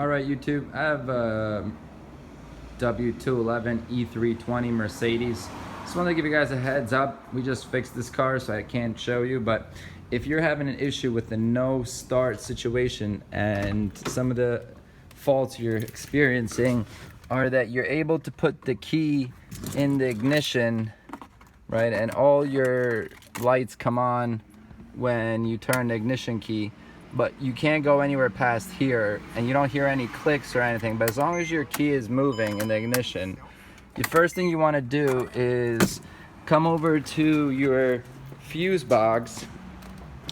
Alright YouTube, I have a W211 E320 Mercedes. Just wanted to give you guys a heads up. We just fixed this car so I can't show you, but if you're having an issue with the no start situation and some of the faults you're experiencing are that you're able to put the key in the ignition, right, and all your lights come on when you turn the ignition key, but you can't go anywhere past here and you don't hear any clicks or anything. But as long as your key is moving in the ignition, the first thing you want to do is come over to your fuse box.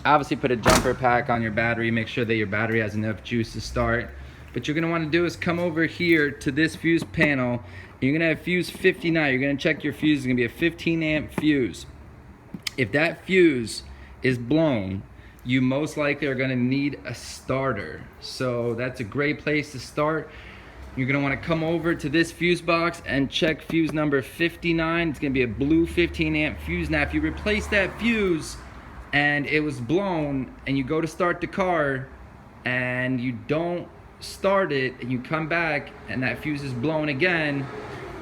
Obviously put a jumper pack on your battery, make sure that your battery has enough juice to start. What you're going to want to do is come over here to this fuse panel, and you're going to have fuse 59. You're going to check your fuse. It's going to be a 15 amp fuse. If that fuse is blown, you most likely are going to need a starter. So that's a great place to start. You're going to want to come over to this fuse box and check fuse number 59. It's going to be a blue 15 amp fuse. Now if you replace that fuse and it was blown and you go to start the car and you don't start it and you come back and that fuse is blown again,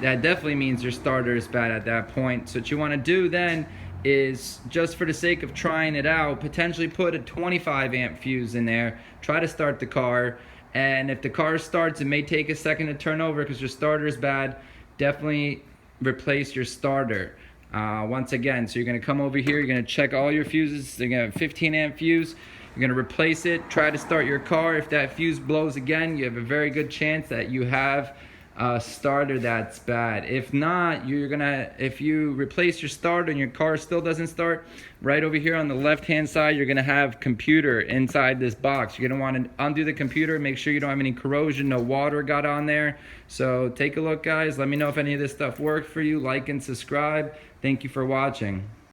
that definitely means your starter is bad at that point. So what you want to do then is, just for the sake of trying it out, potentially put a 25 amp fuse in there, try to start the car, and if the car starts, it may take a second to turn over because your starter is bad. Definitely replace your starter. Once again, so you're going to come over here, you're going to check all your fuses. You're going to have a 15 amp fuse. You're going to replace it, try to start your car. If that fuse blows again, you have a very good chance that you have a starter that's bad. If not, if you replace your starter and your car still doesn't start, right over here on the left hand side, you're going to have computer inside this box. You're going to want to undo the computer, make sure you don't have any corrosion, no water got on there. So take a look, guys. Let me know if any of this stuff worked for you. Like and subscribe. Thank you for watching.